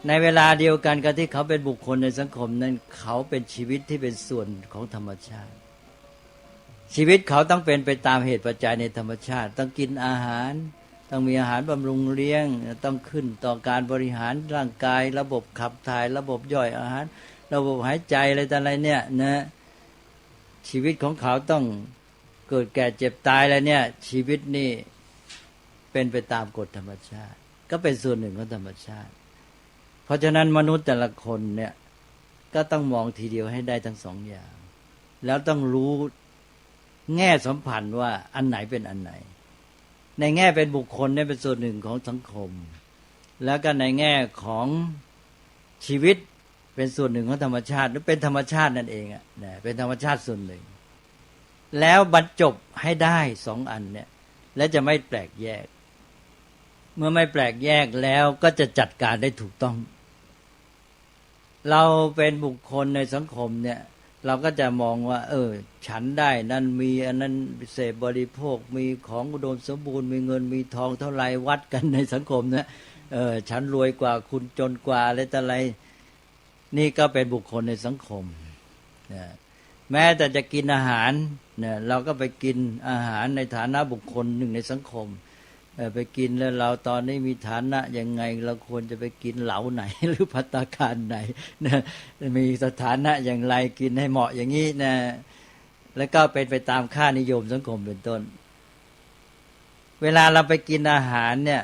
ในเวลาเดียวกันกับที่เขาเป็นบุคคลในสังคมนั้นเขาเป็นชีวิตที่เป็นส่วนของธรรมชาติชีวิตเขาต้องเป็นไปตามเหตุปัจจัยในธรรมชาติต้องกินอาหารต้องมีอาหารบำรุงเลี้ยงต้องขึ้นต่อการบริหารร่างกายระบบขับถ่ายระบบย่อยอาหารระบบหายใจอะไรต่ออะไรเนี่ยนะชีวิตของเขาต้องเกิดแก่เจ็บตายอะไรเนี่ยชีวิตนี่เป็นไปตามกฎธรรมชาติก็เป็นส่วนหนึ่งของธรรมชาติเพราะฉะนั้นมนุษย์แต่ละคนเนี่ยก็ต้องมองทีเดียวให้ได้ทั้งสองอย่างแล้วต้องรู้แง่สัมพันธ์ว่าอันไหนเป็นอันไหนในแง่เป็นบุคคลเนี่ยเป็นส่วนหนึ่งของสังคมแล้วก็ในแง่ของชีวิตเป็นส่วนหนึ่งของธรรมชาติหรือเป็นธรรมชาตินั่นเองอ่ะนะเป็นธรรมชาติส่วนหนึ่งแล้วบรรจบให้ได้สองอันเนี่ยและจะไม่แปลกแยกเมื่อไม่แปลกแยกแล้วก็จะจัดการได้ถูกต้องเราเป็นบุคคลในสังคมเนี่ยเราก็จะมองว่าฉันได้นั่นมีอันนั้นเสพบริโภคมีของอุดมสมบูรณ์มีเงินมีทองเท่าไรวัดกันในสังคมนะฉันรวยกว่าคุณจนกว่าอะไรต่ออะไรนี่ก็เป็นบุคคลในสังคมแม้แต่จะกินอาหารเนี่ยเราก็ไปกินอาหารในฐานะบุคคลหนึ่งในสังคมไปกินแล้วเราตอนนี้มีฐานะยังไงเราควรจะไปกินเหลาไหนหรือภัตตาคารไหนนะมีสถานะอย่างไรกินให้เหมาะอย่างนี้นะแล้วก็เป็นไปตามค่านิยมสังคมเป็นต้นเวลาเราไปกินอาหารเนี่ย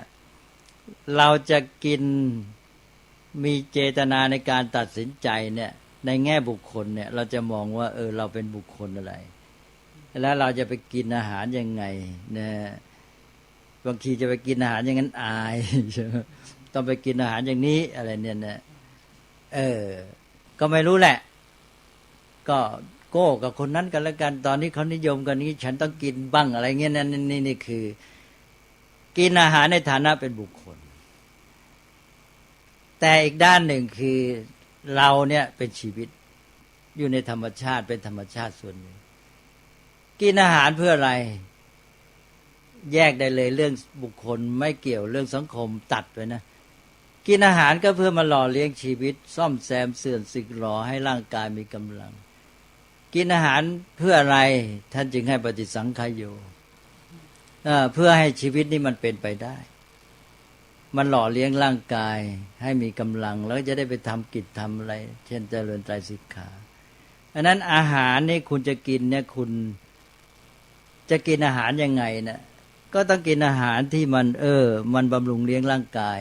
เราจะกินมีเจตนาในการตัดสินใจเนี่ยในแง่บุคคลเนี่ยเราจะมองว่าเราเป็นบุคคลอะไรแล้วเราจะไปกินอาหารยังไงนะบางทีจะไปกินอาหารอย่างนั้นอายใช่ไหมต้องไปกินอาหารอย่างนี้อะไรเนี่ยนะก็ไม่รู้แหละก็โก้กับคนนั้นกันแล้วกันตอนนี้เขานิยมกันนี้ฉันต้องกินบ้างอะไรเงี้ยนี่คือกินอาหารในฐานะเป็นบุคคลแต่อีกด้านหนึ่งคือเราเนี่ยเป็นชีวิตอยู่ในธรรมชาติเป็นธรรมชาติส่วนหนึ่งกินอาหารเพื่ออะไรแยกได้เลยเรื่องบุคคลไม่เกี่ยวเรื่องสังคมตัดไปนะกินอาหารก็เพื่อมาหล่อเลี้ยงชีวิตซ่อมแซมเสื่อมสึกหล่อให้ร่างกายมีกำลังกินอาหารเพื่ออะไรท่านจึงให้ปฏิสังขายโยเพื่อให้ชีวิตนี้มันเป็นไปได้มันหล่อเลี้ยงร่างกายให้มีกำลังแล้วจะได้ไปทำกิจทำอะไรเช่นเจริญไตรสิกขาอันนั้นอาหารนี่คุณจะกินเนี่ยคุณจะกินอาหารยังไงนะก็ต้องกินอาหารที่มันบำรุงเลี้ยงร่างกาย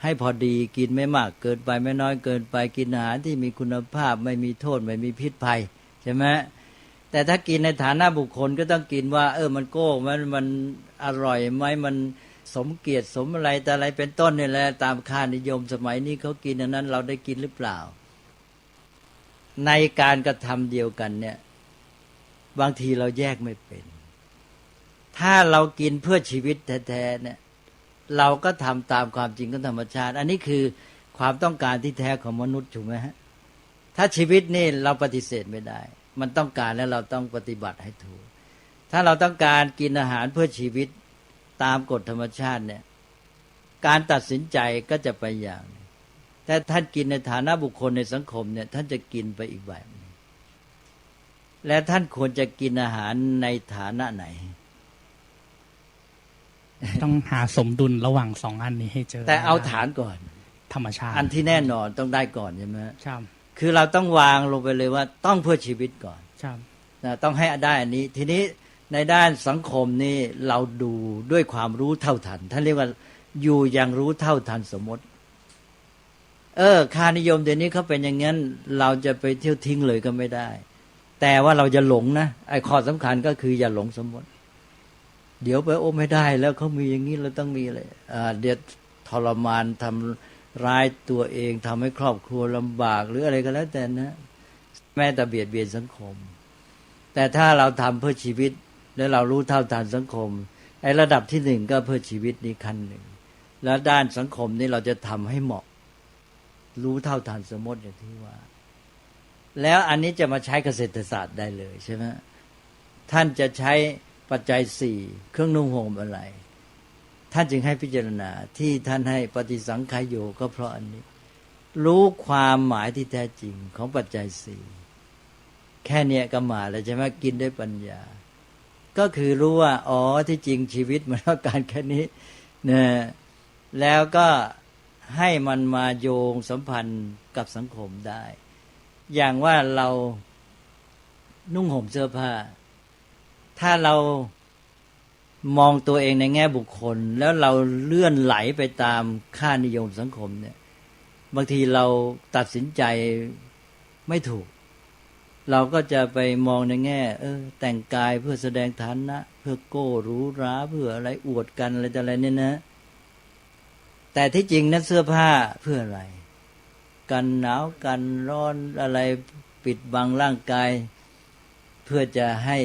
ให้พอดีกินไม่มากเกินไปไม่น้อยเกินไปกินอาหารที่มีคุณภาพไม่มีโทษไม่มีพิษภัยใช่ไหมแต่ถ้ากินในฐานะบุคคลก็ต้องกินว่ามันโก้มันอร่อยไหมมันสมเกียรติสมอะไรแต่อะไรเป็นต้นนี่แหละตามค่านิยมสมัยนี้เขากินอันนั้นเราได้กินหรือเปล่าในการกระทำเดียวกันเนี่ยบางทีเราแยกไม่เป็นถ้าเรากินเพื่อชีวิตแท้ๆเนี่ยเราก็ทำตามความจริงของธรรมชาติอันนี้คือความต้องการที่แท้ของมนุษย์ถูกไหมฮะถ้าชีวิตนี่เราปฏิเสธไม่ได้มันต้องการแล้วเราต้องปฏิบัติให้ถูกถ้าเราต้องการกินอาหารเพื่อชีวิตตามกฎธรรมชาติเนี่ยการตัดสินใจก็จะไปอย่างแต่ท่านกินในฐานะบุคคลในสังคมเนี่ยท่านจะกินไปอีกแบบนึงและท่านควรจะกินอาหารในฐานะไหนต้องหาสมดุลระหว่างสองอันนี้ให้เจอแต่เอาฐานก่อนธรรมชาติอันที่แน่นอนต้องได้ก่อนใช่ไหมครับคือเราต้องวางลงไปเลยว่าต้องเพื่อชีวิตก่อนครับต้องให้ได้อันนี้ทีนี้ในด้านสังคมนี่เราดูด้วยความรู้เท่าทันท่านเรียกว่าอยู่อย่างรู้เท่าทันสมมติค่านิยมเดี๋ยวนี้เขาเป็นอย่างนั้นเราจะไปเที่ยวทิ้งเลยก็ไม่ได้แต่ว่าเราจะหลงนะไอ้ข้อสำคัญก็คืออย่าหลงสมมติเดี๋ยวไปไม่ได้แล้วเขามีอย่างนี้เราต้องมีอะไรเดี๋ยวทรมานทำร้ายตัวเองทำให้ครอบครัวลำบากหรืออะไรก็แล้วแต่นะแม้แต่เบียดเบียนสังคมแต่ถ้าเราทำเพื่อชีวิตแล้วเรารู้เท่าทันสังคมไอ้ระดับที่หนึ่งก็เพื่อชีวิตนี้ขั้นหนึ่งแล้วด้านสังคมนี้เราจะทำให้เหมาะรู้เท่าทันสมมติอย่างที่ว่าแล้วอันนี้จะมาใช้เกษตรศาสตร์ได้เลยใช่ไหมท่านจะใช้ปัจจัยสี่เครื่องนุ่งห่มอะไรท่านจึงให้พิจารณาที่ท่านให้ปฏิสังขายโยก็เพราะอันนี้ รู้ความหมายที่แท้จริงของปัจจัยสี่แค่เนี้ยก็มาแล้วใช่ไหมกินด้วยปัญญาก็คือรู้ว่าอ๋อที่จริงชีวิตมันต้องการแค่นี้นะแล้วก็ให้มันมาโยงสัมพันธ์กับสังคมได้อย่างว่าเรานุ่งห่มเสื้อผ้าถ้าเรามองตัวเองในแง่บุคคลแล้วเราเลื่อนไหลไปตามค่านิยมสังคมเนี่ยบางทีเราตัดสินใจไม่ถูกเราก็จะไปมองในแง่แต่งกายเพื่อแสดงฐานะเพื่อโก้หรูหราเพื่ออะไรอวดกันอะไรต่ออะไรเนี่ยนะแต่ที่จริงนั้นเสื้อผ้าเพื่ออะไรกันหนาวกันร้อนอะไรปิดบังร่างกายเพื่อจะให้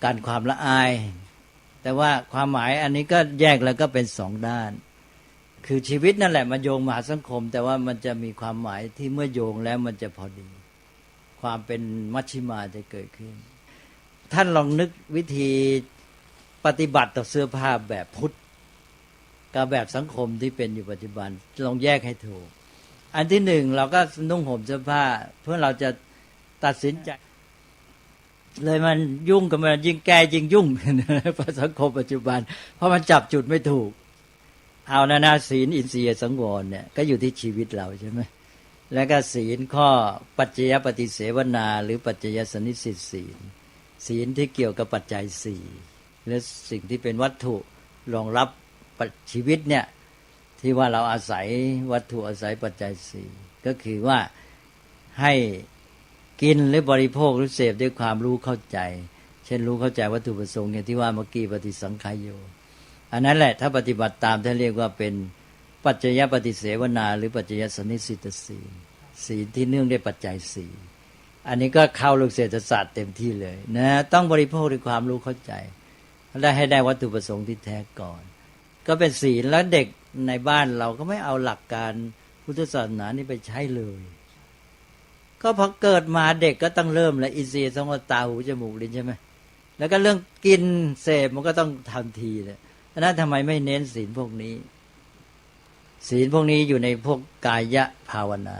กันความละอายแต่ว่าความหมายอันนี้ก็แยกแล้วก็เป็นสองด้านคือชีวิตนั่นแหละมันโยงมาหาสังคมแต่ว่ามันจะมีความหมายที่เมื่อโยงแล้วมันจะพอดีความเป็นมัชฌิมาจะเกิดขึ้นท่านลองนึกวิธีปฏิบัติต่อเสื้อผ้าแบบพุทธกับแบบสังคมที่เป็นอยู่ปัจจุบันลองแยกให้ถูกอันที่หนึ่งเราก็นุ่งห่มเสื้อผ้าเพื่อเราจะตัดสินใจเลยมันยุ่งกับมันยิ่งแก้ยิ่งยุ่งเพราะสังคมปัจจุบันเพราะมันจับจุดไม่ถูกเอานะศีลอินทรีย์สังวรเนี่ยก็อยู่ที่ชีวิตเราใช่ไหมแล้วก็ศีลข้อปัจจยปฏิเสวนาหรือปัจจยสนิสิตศีลที่เกี่ยวกับปัจจัยสี่และสิ่งที่เป็นวัตถุรองรับชีวิตเนี่ยที่ว่าเราอาศัยวัตถุอาศัยปัจจัยสี่ก็คือว่าให้กินหรือบริโภคหรือเสพด้วยความรู้เข้าใจเช่นรู้เข้าใจวัตถุประสงค์อย่างที่ว่าเมื่อกี้ปฏิสังขายโยอันนั้นแหละถ้าปฏิบัติตามท่านเรียกว่าเป็นปัจจยปฏิเสวนาหรือปัจจยสนิสิตศีลที่เนื่องด้วยปัจจัยสี่อันนี้ก็เข้าลูกเศรษฐศาสตร์เต็มที่เลยนะต้องบริโภคด้วยความรู้เข้าใจและให้ได้วัตถุประสงค์ที่แท้ก่อนก็เป็นศีลแล้วเด็กในบ้านเราก็ไม่เอาหลักการพุทธศาสนานี่ไปใช้เลยก็พอเกิดมาเด็กก็ต้องเริ่มแล้วอินทรีย์สังวรตาหูจมูกลิ้นใช่ไหมแล้วก็เรื่องกินเสพมันก็ต้องทันทีเลยฉะนั้นทำไมไม่เน้นศีลพวกนี้ศีลพวกนี้อยู่ในพวกกายภาวนา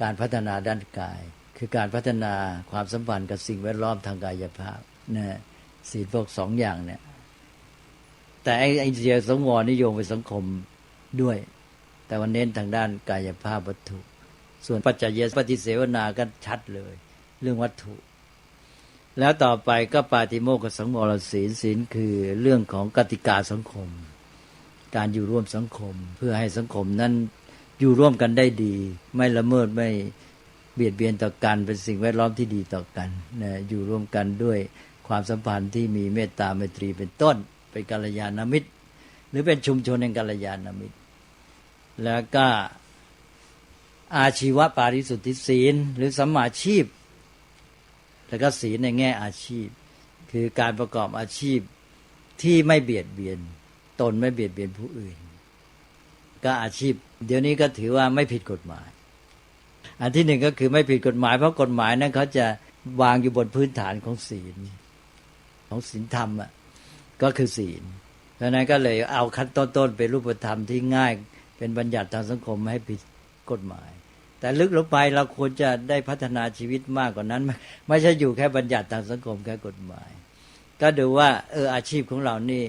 การพัฒนาด้านกายคือการพัฒนาความสัมพันธ์กับสิ่งแวดล้อมทางกายภาพนะศีลพวกสองอย่างเนี่ยแต่ไอ้เสียสังวรนิยมไปสังคมด้วยแต่ว่าเน้นทางด้านกายภาพวัตถุส่วนปัจจัยปฏิเสวนาก็ชัดเลยเรื่องวัตถุแล้วต่อไปก็ปาติโมกขสังวรศีลคือเรื่องของกติกาสังคมการอยู่ร่วมสังคมเพื่อให้สังคมนั้นอยู่ร่วมกันได้ดีไม่ละเมิดไม่เบียดเบียนต่อกันเป็นสิ่งแวดล้อมที่ดีต่อกันนะอยู่ร่วมกันด้วยความสัมพันธ์ที่มีเมตตาไมตรีเป็นต้นเป็นกัลยาณมิตรหรือเป็นชุมชนแห่งกัลยาณมิตรแล้วก็อาชีวปาริสุทธิศีลหรือสัมมาชีพแล้วก็ศีลในแง่อาชีพคือการประกอบอาชีพที่ไม่เบียดเบียนตนไม่เบียดเบียนผู้อื่นก็อาชีพเดี๋ยวนี้ก็ถือว่าไม่ผิดกฎหมายอันที่หนึ่งก็คือไม่ผิดกฎหมายเพราะกฎหมายนั้นเขาจะวางอยู่บนพื้นฐานของศีลของศีลธรรมอ่ะก็คือศีลเพราะนั้นก็เลยเอาขั้นต้นๆเป็นรูปธรรมที่ง่ายเป็นบัญญัติทางสังคมไม่ให้ผิดกฎหมายแต่ลึกลงไปเราควรจะได้พัฒนาชีวิตมากกว่านั้นไม่ใช่อยู่แค่บัญญัติทางสังคมแค่กฎหมายก็ดูว่าอาชีพของเรานี่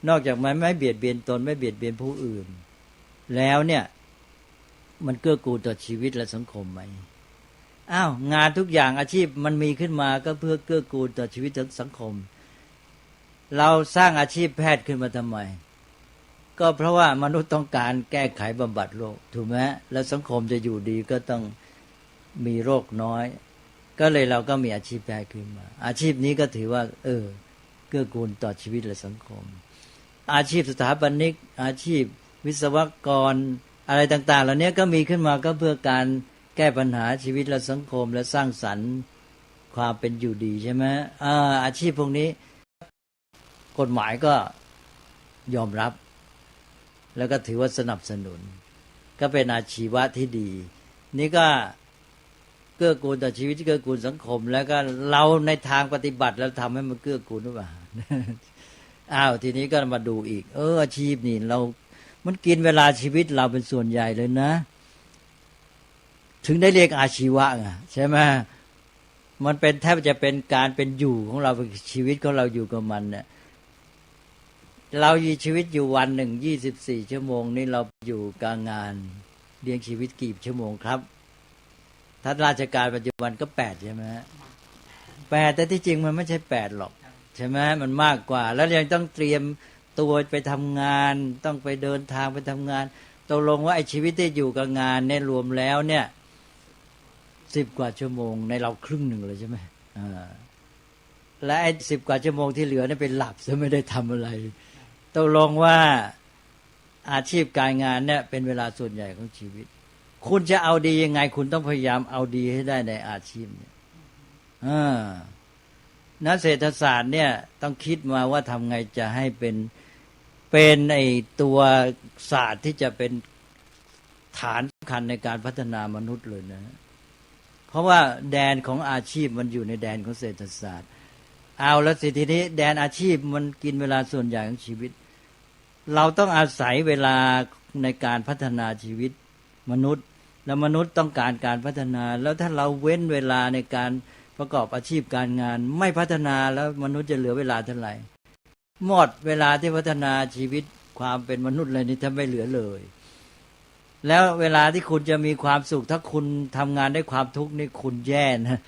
นอกจากมันไม่เบียดเบียนตนไม่เบียดเบียนผู้อื่นแล้วเนี่ยมันเกื้อกูลต่อชีวิตและสังคมไหมงานทุกอย่างอาชีพมันมีขึ้นมาก็เพื่อเกื้อกูลต่อชีวิตสังคมเราสร้างอาชีพแพทย์ขึ้นมาทำไมก็เพราะว่ามนุษย์ต้องการแก้ไขบำบัดโรคถูกไหมแล้วสังคมจะอยู่ดีก็ต้องมีโรคน้อยก็เลยเราก็มีอาชีพแพทย์ขึ้นมาอาชีพนี้ก็ถือว่าเกื้อกูลต่อชีวิตและสังคมอาชีพสถาปนิกอาชีพวิศวกรอะไรต่างๆเหล่านี้ก็มีขึ้นมาก็เพื่อการแก้ปัญหาชีวิตและสังคมและสร้างสรรค์ความเป็นอยู่ดีใช่ไหมอาชีพพวกนี้กฎหมายก็ยอมรับแล้วก็ถือว่าสนับสนุนก็เป็นอาชีวะที่ดีนี่ก็เกื้อกูลต่อชีวิตเกื้อกูลสังคมแล้วก็เราในทางปฏิบัติแล้วทำให้มันเกื้อกูลหรือเปล่าทีนี้ก็มาดูอีกอาชีพนี่มันกินเวลาชีวิตเราเป็นส่วนใหญ่เลยนะ ถึงได้เรียกอาชีวะไงใช่ไหมมันเป็นแทบจะเป็นการเป็นอยู่ของเราชีวิตของเราอยู่กับมันเนี่ยเรามีชีวิตอยู่วันหนึ่ง24 ชั่วโมงนี่เราอยู่กับงานเลี้ยงชีวิตกี่ชั่วโมงครับถ้าราชการปัจจุบันก็8ใช่ไหม8แต่ที่จริงมันไม่ใช่8หรอกใช่ไหมมันมากกว่าแล้วยังต้องเตรียมตัวไปทำงานต้องไปเดินทางไปทำงานตกลงว่าไอ้ชีวิตที่อยู่กับงานเนี่ยรวมแล้วเนี่ย10 กว่าชั่วโมงในเราครึ่งหนึ่งเลยใช่ไหมและไอ้10 กว่าชั่วโมงที่เหลือเนี่ยเป็นหลับซะไม่ได้ทำอะไรตกลงว่าอาชีพการงานเนี่ยเป็นเวลาส่วนใหญ่ของชีวิตคุณจะเอาดียังไงคุณต้องพยายามเอาดีให้ได้ในอาชีพเนี่ยนักเศรษฐศาสตร์เนี่ยต้องคิดมาว่าทำไงจะให้เป็นไอ้ตัวศาสตร์ที่จะเป็นฐานสำคัญในการพัฒนามนุษย์เลยนะเพราะว่าแดนของอาชีพมันอยู่ในแดนของเศรษฐศาสตร์เอาแล้วสิทีนี้แดนอาชีพมันกินเวลาส่วนใหญ่ของชีวิตเราต้องอาศัยเวลาในการพัฒนาชีวิตมนุษย์แล้วมนุษย์ต้องการการพัฒนาแล้วถ้าเราเว้นเวลาในการประกอบอาชีพการงานไม่พัฒนาแล้วมนุษย์จะเหลือเวลาเท่าไหร่หมดเวลาที่พัฒนาชีวิตความเป็นมนุษย์เลยนี่ถ้าไม่เหลือเลยแล้วเวลาที่คุณจะมีความสุขถ้าคุณทำงานได้ความทุกข์นี่คุณแย่นะ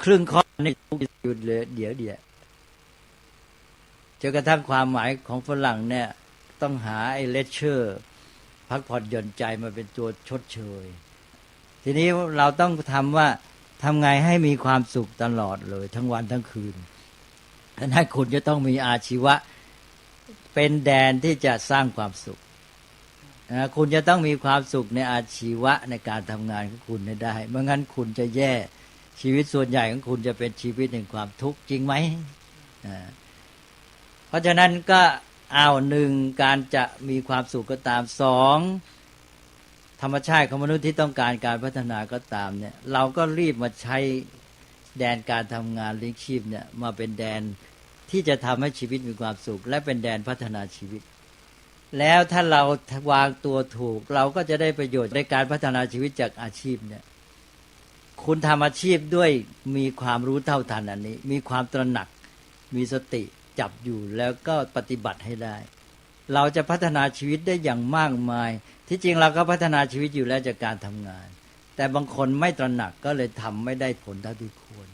ครึ่งข้อนี่ทุกข์อยู่เลยเดี๋ยวจนกระทั่งความหมายของฝรั่งเนี่ยต้องหาไอ้เลเชอร์พักผ่อนหย่อนใจมาเป็นตัวชดเชยทีนี้เราต้องทำว่าทำไงให้มีความสุขตลอดเลยทั้งวันทั้งคืนฉะนั้นคุณจะต้องมีอาชีวะเป็นแดนที่จะสร้างความสุขคุณจะต้องมีความสุขในอาชีวะในการทำงานของคุณให้ได้ไม่งั้นคุณจะแย่ชีวิตส่วนใหญ่ของคุณจะเป็นชีวิตแห่งความทุกข์จริงไหมเพราะฉะนั้นก็หนึ่งการจะมีความสุขก็ตามสองธรรมชาติของมนุษย์ที่ต้องการการพัฒนาก็ตามเนี่ยเราก็รีบมาใช้แดนการทำงานเลี้ยงชีพเนี่ยมาเป็นแดนที่จะทำให้ชีวิตมีความสุขและเป็นแดนพัฒนาชีวิตแล้วถ้าเราวางตัวถูกเราก็จะได้ประโยชน์ในการพัฒนาชีวิตจากอาชีพเนี่ยคุณทำอาชีพด้วยมีความรู้เท่าทันอันนี้มีความตระหนักมีสติจับอยู่แล้วก็ปฏิบัติให้ได้เราจะพัฒนาชีวิตได้อย่างมากมายที่จริงเราก็พัฒนาชีวิตอยู่แล้วจากการทำงานแต่บางคนไม่ตระหนักก็เลยทำไม่ได้ผลเท่าที่ควร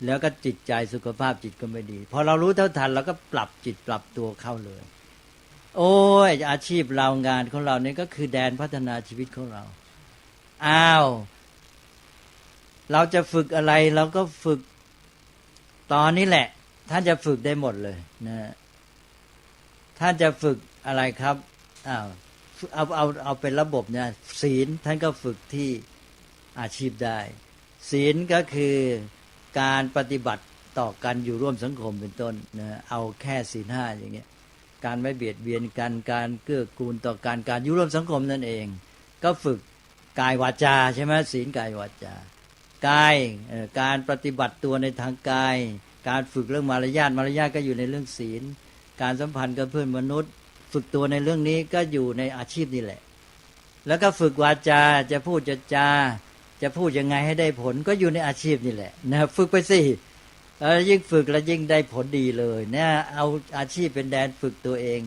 แล้วก็จิตใจสุขภาพจิตก็ไม่ดีพอเรารู้เท่าทันเราก็ปรับจิตปรับตัวเข้าเลยโอ้ยอาชีพเรางานของเราเนี่ยก็คือแดนพัฒนาชีวิตของเราเราจะฝึกอะไรเราก็ฝึกตอนนี้แหละท่านจะฝึกได้หมดเลยนะท่านจะฝึกอะไรครับเอาเป็นระบบเนี่ยศีลท่านก็ฝึกที่อาชีพได้ศีลก็คือการปฏิบัติต่อกันอยู่ร่วมสังคมเป็นต้นนะเอาแค่ศีล 5อย่างเงี้ยการไม่เบียดเบียนกันการเกื้อกูลต่อกันการอยู่ร่วมสังคมนั่นเองก็ฝึกกายวาจาใช่ไหมศีลกายวาจากายการปฏิบัติตัวในทางกายการฝึกเรื่องมารยาทก็อยู่ในเรื่องศีลการสัมพันธ์กับเพื่อนมนุษย์ฝึกตัวในเรื่องนี้ก็อยู่ในอาชีพนี่แหละแล้วก็ฝึกวาจาจะพูดจะพูดยังไงให้ได้ผลก็อยู่ในอาชีพนี่แหละนะฝึกไปสิยิ่งฝึกแล้วยิ่งได้ผลดีเลยนะเอาอาชีพเป็นแดนฝึกตัวเอง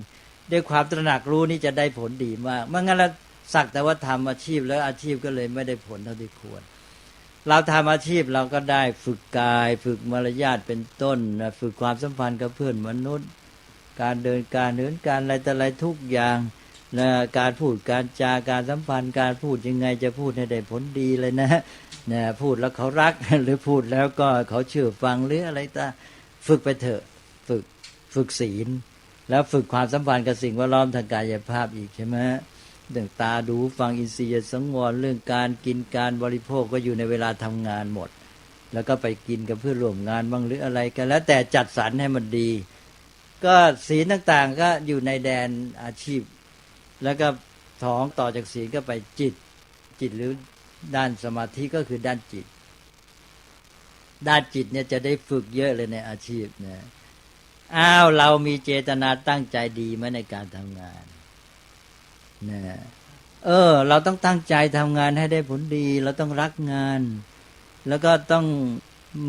ด้วยความตระหนักรู้นี่จะได้ผลดีมากไม่งั้นเราสักแต่ว่าทำอาชีพแล้วอาชีพก็เลยไม่ได้ผลเท่าที่ควรเราทำอาชีพเราก็ได้ฝึกกายฝึกมารยาทเป็นต้นนะฝึกความสัมพันธ์กับเพื่อนมนุษย์การเดินการเหินการอะไรแต่อะไรทุกอย่างนะการพูดการจาการสัมพันธ์การพูดยังไงจะพูดให้ได้ผลดีเลยนะพูดแล้วเขารักหรือพูดแล้วก็เขาเชื่อฟังหรืออะไรต่างฝึกไปเถอะฝึกศีลแล้วฝึกความสัมพันธ์กับสิ่งแวดล้อมทางกายภาพอีกใช่ไหมเรื่องตาดูฟังอินทรีย์สังวรเรื่องการกินการบริโภคก็อยู่ในเวลาทำงานหมดแล้วก็ไปกินกับเพื่อนร่วมงานบ้างหรืออะไรกันแล้วแต่จัดสรรให้มันดีก็ศีลต่างๆก็อยู่ในแดนอาชีพแล้วก็ต่อจากศีลก็ไปจิตหรือด้านสมาธิก็คือด้านจิตเนี่ยจะได้ฝึกเยอะเลยในอาชีพนะเรามีเจตนาตั้งใจดีไหมในการทำงานนะ เราต้องตั้งใจทำงานให้ได้ผลดีเราต้องรักงาน แล้วก็ต้อง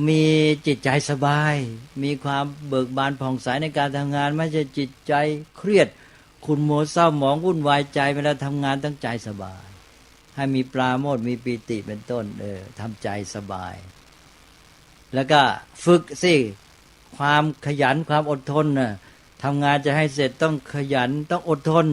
มีจิตใจสบายมีความเบิกบานผ่องใสในการทำงานไม่ใช่จิตใจเครียดขุ่นมัวเศร้าหมองวุ่นวายใจเวลาทำงานตั้งใจสบายให้มีปราโมทย์มีปีติเป็นต้นทำใจสบายแล้วก็ฝึกสิความขยันความอดทนน่ะทำงานจะให้เสร็จต้องขยันต้องอดทน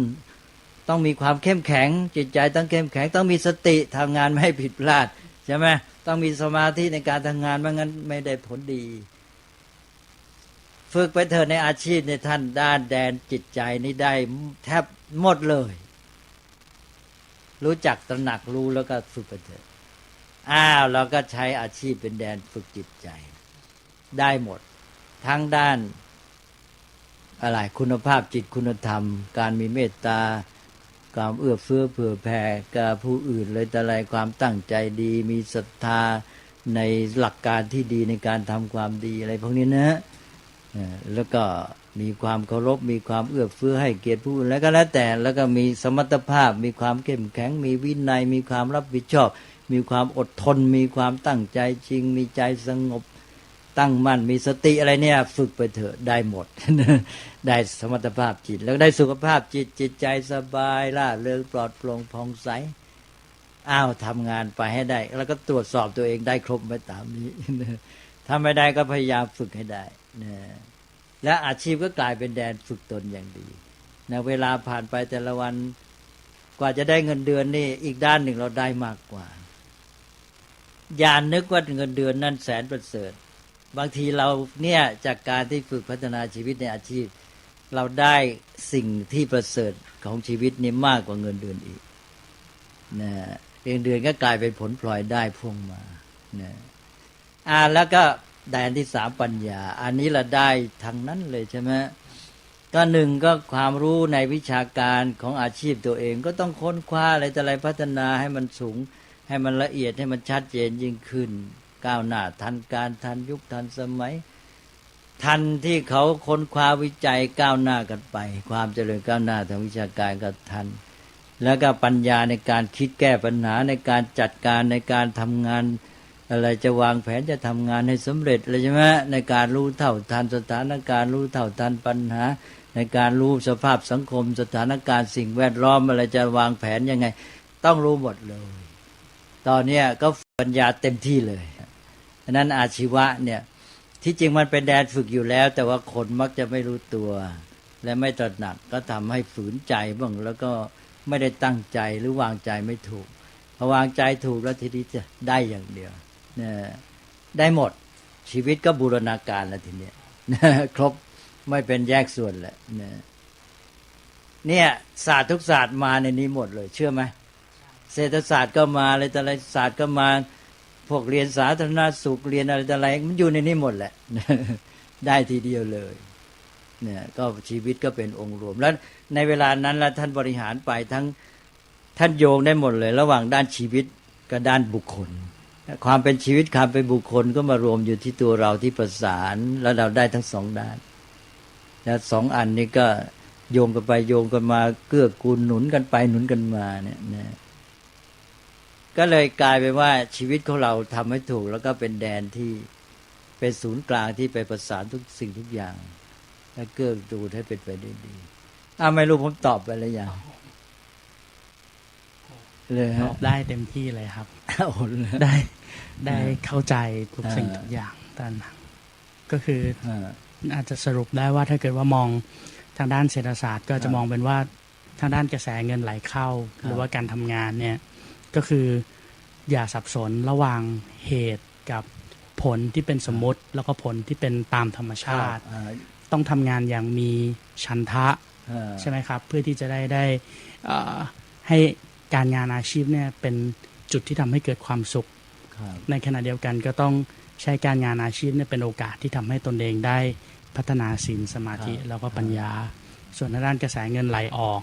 ต้องมีความเข้มแข็งจิตใจต้องเข้มแข็งต้องมีสติทำงานไม่ให้ผิดพลาดใช่ไหมต้องมีสมาธิในการทำงานไม่งั้นไม่ได้ผลดีฝึกไปเถิดในอาชีพในท่านด้านแดนจิตใจนี่ได้แทบหมดเลยรู้จักตระหนักรู้แล้วก็ฝึกไปเถิดเราก็ใช้อาชีพเป็นแดนฝึกจิตใจได้หมดทั้งด้านอะไรคุณภาพจิตคุณธรรมการมีเมตตาความเอื้อเฟื้อเผื่อแผ่กับผู้อื่นเลยแต่อะไรความตั้งใจดีมีศรัทธาในหลักการที่ดีในการทำความดีอะไรพวกนี้นะแล้วก็มีความเคารพมีความเอื้อเฟื้อให้เกียรติผู้อื่นแล้วก็แล้วแต่แล้วก็มีสมรรถภาพมีความเข้มแข็งมีวินัยมีความรับผิดชอบมีความอดทนมีความตั้งใจจริงมีใจสงบตั้งมั่นมีสติอะไรเนี่ยฝึกไปเถอะได้หมด ได้สมรรถภาพจิตแล้วได้สุขภาพจิตจิตใจสบายล่าเริงปลอดโปร่งผ่องใสทำงานไปให้ได้แล้วก็ตรวจสอบตัวเองได้ครบไหมตามนี้ ถ้าไม่ได้ก็พยายามฝึกให้ได้และอาชีพก็กลายเป็นแดนฝึกตนอย่างดีเวลาผ่านไปแต่ละวันกว่าจะได้เงินเดือนนี่อีกด้านหนึ่งเราได้มากกว่าอย่านึกว่าเงินเดือนนั่นแสนประเสริฐบางทีเราเนี่ยจากการที่ฝึกพัฒนาชีวิตในอาชีพเราได้สิ่งที่ประเสริฐของชีวิตนี่มากกว่าเงินเดือนอีกเงินเดือนก็กลายเป็นผลพลอยได้พ่วงมาแล้วก็แดนที่สามปัญญาอันนี้เราได้ทั้งนั้นเลยใช่ไหมก็หนึ่งก็ความรู้ในวิชาการของอาชีพตัวเองก็ต้องค้นคว้าอะไรแต่อะไรพัฒนาให้มันสูงให้มันละเอียดให้มันชัดเจนยิ่งขึ้นก้าวหน้าทันการทันยุคทันสมัยทันที่เขาค้นคว้าวิจัยก้าวหน้ากันไปความเจริญก้าวหน้าทางวิชาการก็ทันแล้วก็ปัญญาในการคิดแก้ปัญหาในการจัดการในการทำงานอะไรจะวางแผนจะทำงานให้สำเร็จเลยใช่ไหมในการรู้เท่าทันสถานการณ์รู้เท่าทันปัญหาในการรู้สภาพสังคมสถานการณ์สิ่งแวดล้อมอะไรจะวางแผนยังไงต้องรู้หมดเลยตอนนี้ก็ปัญญาเต็มที่เลยฉะนั้นอาชีวะเนี่ยที่จริงมันเป็นแดนฝึกอยู่แล้วแต่ว่าคนมักจะไม่รู้ตัวและไม่ตระหนักก็ทำให้ฝืนใจบ้างแล้วก็ไม่ได้ตั้งใจหรือวางใจไม่ถูกพอวางใจถูกแล้วทีนี้จะได้อย่างเดียวได้หมดชีวิตก็บูรณาการแล้วทีเนี้ยครบไม่เป็นแยกส่วนแหละเนี่ยศาสตร์ทุกศาสตร์มาในนี้หมดเลยเชื่อไหมเศรษฐศาสตร์ก็มาอะไรแต่อะไรศาสตร์ก็มาพวกเรียนสาธารณสุขเรียนอะไรแต่อะไรมันอยู่ในนี้หมดแหละ ได้ทีเดียวเลยเนี่ยก็ชีวิตก็เป็นองค์รวมแล้วในเวลานั้นแล้วท่านบริหารไปทั้งท่านโยงได้หมดเลยระหว่างด้านชีวิตกับด้านบุคคลความเป็นชีวิตความเป็นบุคคลก็มารวมอยู่ที่ตัวเราที่ประสานแล้วเราได้ทั้งสองด้านแล้วสองอันนี้ก็โยงกันไปโยงกันมาเกื้อกูลหนุนกันไปหนุนกันมาเนี่ยนะก็เลยกลายเป็นว่าชีวิตของเราทำให้ถูกแล้วก็เป็นแดนที่เป็นศูนย์กลางที่ไปประสานทุกสิ่งทุกอย่างและเกื้อกูลให้เป็นไปได้ดีไม่รู้ผมตอบไปแล้วยังเลยตอบได้เต็มที่เลยครับได้เข้าใจทุกสิ่งทุกอย่างท่านก็คืออาจจะสรุปได้ว่าถ้าเกิดว่ามองทางด้านเศรษฐศาสตร์ก็จะมองเป็นว่าทางด้านกระแสเงินไหลเข้าหรือว่าการทำงานเนี่ยก็คืออย่าสับสนระหว่างเหตุกับผลที่เป็นสมมติแล้วก็ผลที่เป็นตามธรรมชาติต้องทำงานอย่างมีฉันทะใช่ไหมครับเพื่อที่จะได้ให้การงานอาชีพเนี่ยเป็นจุดที่ทำให้เกิดความสุขในขณะเดียวกันก็ต้องใช้การงานอาชีพเนี่ยเป็นโอกาสที่ทำให้ตนเองได้พัฒนาศีลสมาธิแล้วก็ปัญญาส่วนด้านกระแสเงินไหลออก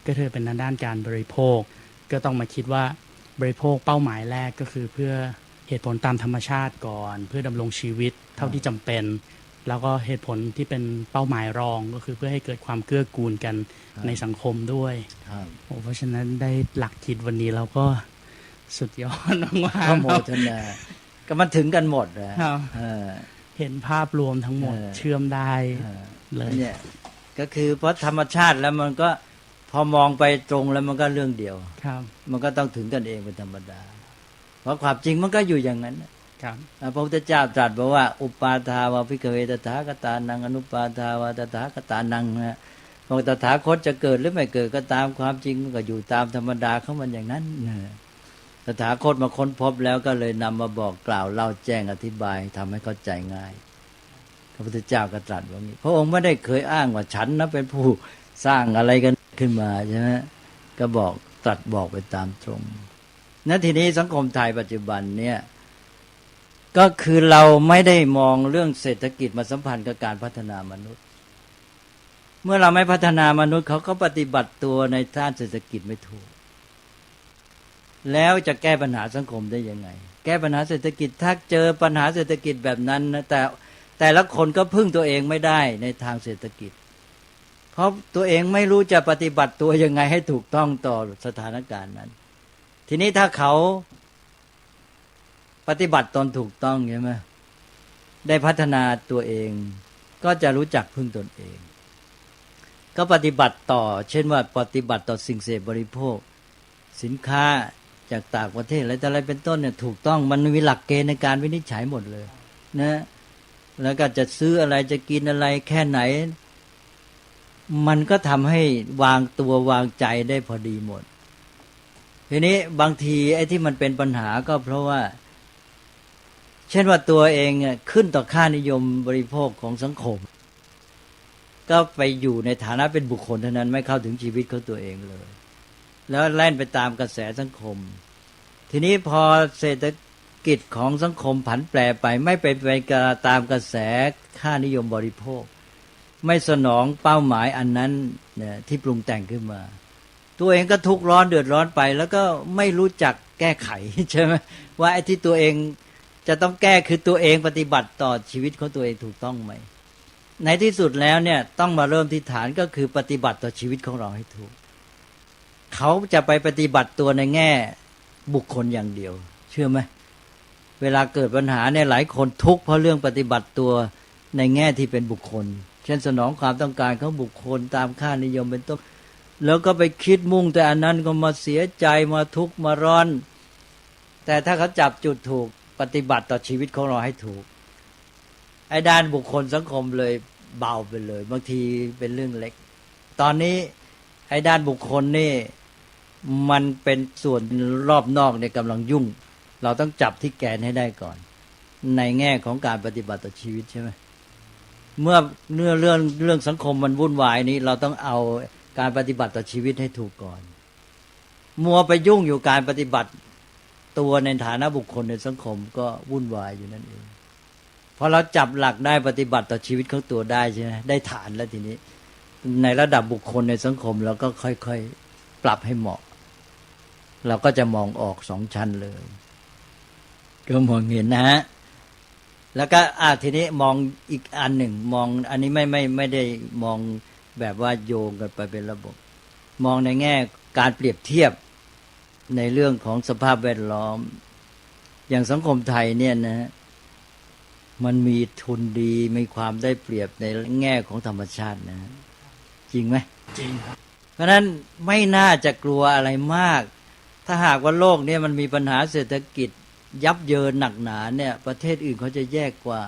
ก็คือเป็นด้านการบริโภคก็ต้องมาคิดว่าบริโภคเป้าหมายแรกก็คือเพื่อเหตุผลตามธรรมชาติก่อนเพื่อดำรงชีวิตเท่าที่จำเป็น แล้วก็เหตุผลที่เป็นเป้าหมายรองก็คือเพื่อให้เกิดความเกื้อกูลกันในสังคมด้วยเพราะฉะนั้นได้หลักคิดวันนี้เราก็สุดยอดมากๆ โมทนาก็มันถึงกันหมดนะ เห็นภาพรวมทั้งหมดเชื่อมได้เลยเนี่ยก็คือเพราะธรรมชาติแล้วมันก็พอมองไปตรงแล้วมันก็เรื่องเดียวมันก็ต้องถึงกันเองเป็นธรรมดาเพราะความจริงมันก็อยู่อย่างนั้นพระพุทธเจ้าตรัสบอกว่าอุปาทาวาภิกเวตถาคตานังอนุปาทาวาตถาคตานังนะบอกตถาคตจะเกิดหรือไม่เกิดก็ตามความจริงมันก็อยู่ตามธรรมดาของมันอย่างนั้นตถาคตมาค้นพบแล้วก็เลยนำมาบอกกล่าวเล่าแจ้งอธิบายทำให้เข้าใจง่ายพระพุทธเจ้าก็ตรัสว่างี้พระองค์ไม่ได้เคยอ้างว่าฉันนะเป็นผู้สร้างอะไรกันขึ้นมาใช่ไหมก็บอกตรัสบอกไปตามตรงนั้นทีนี้สังคมไทยปัจจุบันเนี่ยก็คือเราไม่ได้มองเรื่องเศรษฐกิจมาสัมพันธ์กับการพัฒนามนุษย์เมื่อเราไม่พัฒนามนุษย์เขาก็ปฏิบัติตัวในด้านเศรษฐกิจไม่ถูกแล้วจะแก้ปัญหาสังคมได้ยังไงแก้ปัญหาเศรษฐกิจถ้าเจอปัญหาเศรษฐกิจแบบนั้นนะแต่ละคนก็พึ่งตัวเองไม่ได้ในทางเศรษฐกิจเพราะตัวเองไม่รู้จะปฏิบัติตัวยังไงให้ถูกต้องต่อสถานการณ์นั้นทีนี้ถ้าเขาปฏิบัติตนถูกต้องใช่ไหมได้พัฒนาตัวเองก็จะรู้จักพึ่งตนเองก็ปฏิบัติต่อเช่นว่าปฏิบัติต่อสิ่งเสพบริโภคสินค้าจากต่างประเทศอะไรเป็นต้นเนี่ยถูกต้องมันมีหลักเกณฑ์ในการวินิจฉัยหมดเลยนะแล้วก็จะซื้ออะไรจะกินอะไรแค่ไหนมันก็ทำให้วางตัววางใจได้พอดีหมดทีนี้บางทีไอ้ที่มันเป็นปัญหาก็เพราะว่าเช่นว่าตัวเองขึ้นต่อค่านิยมบริโภคของสังคมก็ไปอยู่ในฐานะเป็นบุคคลเท่านั้นไม่เข้าถึงชีวิตของตัวเองเลยแล้วแล่นไปตามกระแสสังคมทีนี้พอเศรษฐกิจของสังคมผันแปรไปไม่เป็นไปตามกระแสค่านิยมบริโภคไม่สนองเป้าหมายอันนั้นเนี่ยที่ปรุงแต่งขึ้นมาตัวเองก็ทุกข์ร้อนเดือดร้อนไปแล้วก็ไม่รู้จักแก้ไขใช่ไหมว่าไอ้ที่ตัวเองจะต้องแก้คือตัวเองปฏิบัติต่อชีวิตของตัวเองถูกต้องไหมในที่สุดแล้วเนี่ยต้องมาเริ่มที่ฐานก็คือปฏิบัติต่อชีวิตของเราให้ถูกเขาจะไปปฏิบัติตัวในแง่บุคคลอย่างเดียวเชื่อไหมเวลาเกิดปัญหาเนี่ยหลายคนทุกข์เพราะเรื่องปฏิบัติตัวในแง่ที่เป็นบุคคลเช่นสนองความต้องการของบุคคลตามค่านิยมเป็นต้นแล้วก็ไปคิดมุ่งแต่อันนั้นก็มาเสียใจมาทุกข์มาร้อนแต่ถ้าเขาจับจุดถูกปฏิบัติต่อชีวิตของเราให้ถูกไอ้ด้านบุคคลสังคมเลยเบาไปเลยบางทีเป็นเรื่องเล็กตอนนี้ไอ้ด้านบุคคลนี่มันเป็นส่วนรอบนอกเนี่ยกำลังยุ่งเราต้องจับที่แกนให้ได้ก่อนในแง่ของการปฏิบัติต่อชีวิตใช่ไหมเมื่อเรื่องสังคมมันวุ่นวายนี้เราต้องเอาการปฏิบัติต่อชีวิตให้ถูกก่อนมัวไปยุ่งอยู่การปฏิบัติตัวในฐานะบุคคลในสังคมก็วุ่นวายอยู่นั่นเองพอเราจับหลักได้ปฏิบัติต่อชีวิตของตัวได้ใช่ไหมได้ฐานแล้วทีนี้ในระดับบุคคลในสังคมเราก็ค่อยๆปรับให้เหมาะเราก็จะมองออกสองชั้นเลยก็มองเห็นนะฮะแล้วก็ทีนี้มองอีกอันหนึ่งมองอันนี้ไม่ได้มองแบบว่าโยงกันไปเป็นระบบมองในแง่การเปรียบเทียบในเรื่องของสภาพแวดล้อมอย่างสังคมไทยเนี่ยนะมันมีทุนดีมีความได้เปรียบในแง่ของธรรมชาตินะจริงไหมจริงครับเพราะนั้นไม่น่าจะกลัวอะไรมากถ้าหากว่าโลกนี้มันมีปัญหาเศรษฐกิจยับเยินหนักหนาเนี่ยประเทศอื่นเขาจะแย่กว่า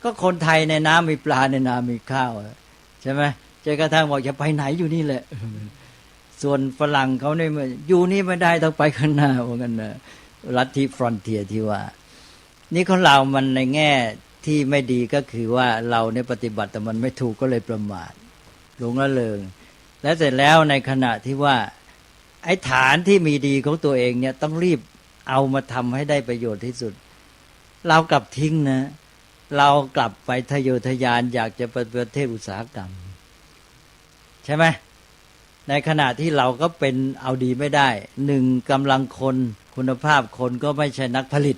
ก็คนไทยในน้ำมีปลาในนามีข้าวใช่ไหมจนกระทั่งบอกจะไปไหนอยู่นี่แหละส่วนฝรั่งเขาเนี่ยอยู่นี่ไม่ได้ต้องไปข้างหน้าว่ากันนะลัทธิฟรอนเทียร์ที่ว่านี่ของเรามันในแง่ที่ไม่ดีก็คือว่าเราเนี่ยปฏิบัติแต่มันไม่ถูกก็เลยประมาทหลงละเลงและเสร็จแล้วในขณะที่ว่าไอ้ฐานที่มีดีของตัวเองเนี่ยต้องรีบเอามาทำให้ได้ประโยชน์ที่สุดเรากลับทิ้งนะเรากลับไปทะเยอทะยานอยากจะเป็นประเทศอุตสาหกรรมใช่ไหมในขณะที่เราก็เป็นเอาดีไม่ได้หนึ่งกำลังคนคุณภาพคนก็ไม่ใช่นักผลิต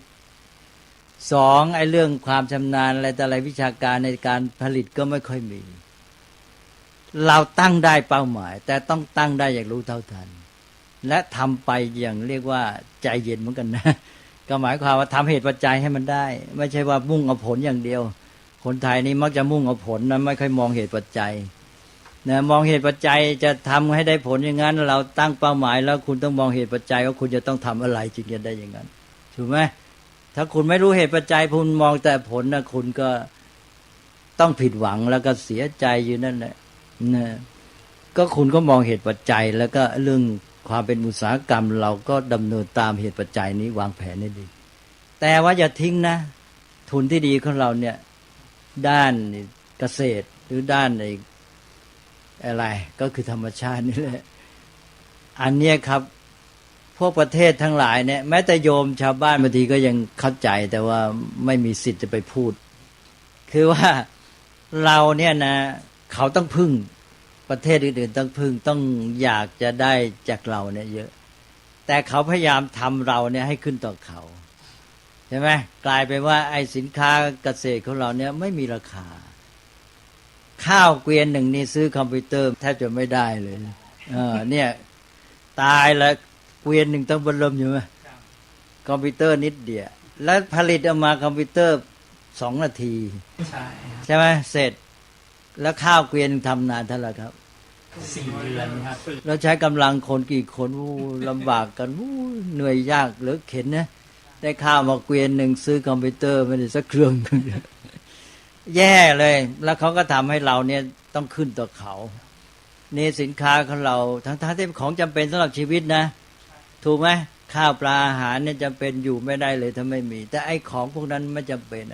สองไอ้เรื่องความชำนาญอะไรแต่อะไรวิชาการในการผลิตก็ไม่ค่อยมีเราตั้งได้เป้าหมายแต่ต้องตั้งได้อย่างรู้เท่าทันและทำไปอย่างเรียกว่าใจเย็นเหมือนกันนะก็หมายความว่าทำเหตุปัจจัยให้มันได้ไม่ใช่ว่ามุ่งเอาผลอย่างเดียวคนไทยนี่มักจะมุ่งเอาผลนะไม่ค่อยมองเหตุปัจจัยนะมองเหตุปัจจัยจะทำให้ได้ผลอย่างนั้นเราตั้งเป้าหมายแล้วคุณต้องมองเหตุปัจจัยว่าคุณจะต้องทำอะไรจึงจะได้อย่างนั้นถูกไหมถ้าคุณไม่รู้เหตุปัจจัยคุณมองแต่ผลนะคุณก็ต้องผิดหวังแล้วก็เสียใจอยู่นั่นแหละนะก็คุณก็มองเหตุปัจจัยแล้วก็เรื่องความเป็นอุตสาหกรรมเราก็ดำเนินตามเหตุปัจจัยนี้วางแผนให้ดีแต่ว่าอย่าทิ้งนะทุนที่ดีของเราเนี่ยด้านเกษตรหรือด้านอะไรก็คือธรรมชาตินี่แหละอันเนี้ยครับพวกประเทศทั้งหลายเนี่ยแม้แต่โยมชาวบ้านบางทีก็ยังเข้าใจแต่ว่าไม่มีสิทธิ์จะไปพูดคือว่าเราเนี่ยนะเขาต้องพึ่งประเทศอื่นๆต้องพึ่งต้องอยากจะได้จากเราเนี่ยเยอะแต่เขาพยายามทำเราเนี่ยให้ขึ้นต่อเขาใช่ไหมกลายเป็นว่าไอ้สินค้าเกษตรของเราเนี่ยไม่มีราคาข้าวเกวียนหนึ่งนี่ซื้อคอมพิวเตอร์แทบจะไม่ได้เลยเนี่ยตายแล้วเกวียนหนึ่งต้องบรรลุอยู่ไหมคอมพิวเตอร์นิดเดียวแล้วผลิตออกมาคอมพิวเตอร์2 นาทีใช่ไหมเสร็จแล้วข้าวเกวียนทำนานเท่าไหร่ครับ4 เดือนครับเราใช้กำลังคนกี่คนลำบากกันเหนื่อยยากเหลือเข็นนะได้ข้าวมาเกวียนหนึ่งซื้อคอมพิวเตอร์ไม่ได้สักเครื่องแย่เลยแล้วเขาก็ทำให้เราเนี่ยต้องขึ้นต่อเขานี่สินค้าของเราทั้งที่เป็นของจำเป็นสำหรับชีวิตนะถูกไหมข้าวปลาอาหารเนี่ยจำเป็นอยู่ไม่ได้เลยถ้าไม่มีแต่ไอ้ของพวกนั้นไม่จำเป็น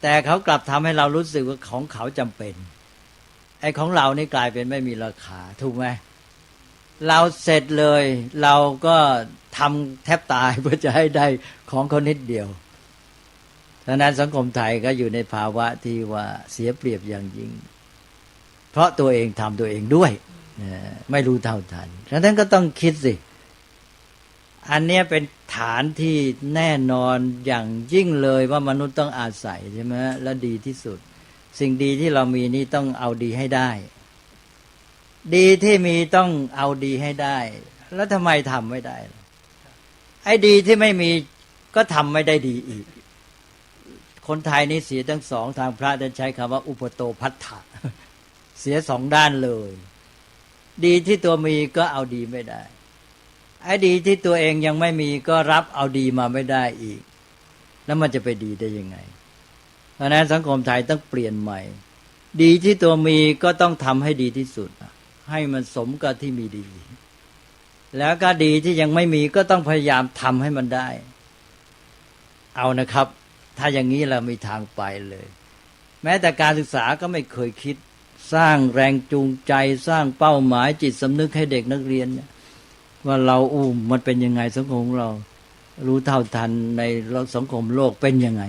แต่เขากลับทำให้เรารู้สึกว่าของเขาจำเป็นไอ้ของเรานี่กลายเป็นไม่มีราคาถูกไหมเราเสร็จเลยเราก็ทำแทบตายเพื่อจะให้ได้ของเขานิดเดียวดังนั้นสังคมไทยก็อยู่ในภาวะที่ว่าเสียเปรียบอย่างยิ่งเพราะตัวเองทำตัวเองด้วยไม่รู้เท่าทันดังนั้นก็ต้องคิดสิอันนี้เป็นฐานที่แน่นอนอย่างยิ่งเลยว่ามนุษย์ต้องอาศัยใช่ไหมและดีที่สุดสิ่งดีที่เรามีนี่ต้องเอาดีให้ได้ดีที่มีต้องเอาดีให้ได้แล้วทำไมทำไม่ได้ไอ้ดีที่ไม่มีก็ทำไม่ได้ดีอีกคนไทยนี่เสียทั้งสองทางพระท่านใช้คำว่าอุปโตภัฏฐะเสียสองด้านเลยดีที่ตัวมีก็เอาดีไม่ได้ไอ้ดีที่ตัวเองยังไม่มีก็รับเอาดีมาไม่ได้อีกแล้วมันจะไปดีได้ยังไงเพราะนั้นสังคมไทยต้องเปลี่ยนใหม่ดีที่ตัวมีก็ต้องทำให้ดีที่สุดให้มันสมกับที่มีดีแล้วก็ดีที่ยังไม่มีก็ต้องพยายามทำให้มันได้เอานะครับถ้าอย่างนี้เรามีทางไปเลยแม้แต่การศึกษาก็ไม่เคยคิดสร้างแรงจูงใจสร้างเป้าหมายจิตสำนึกให้เด็กนักเรียนว่าเรามันเป็นยังไงสังคมของเรารู้เท่าทันในสังคมโลกเป็นยังไง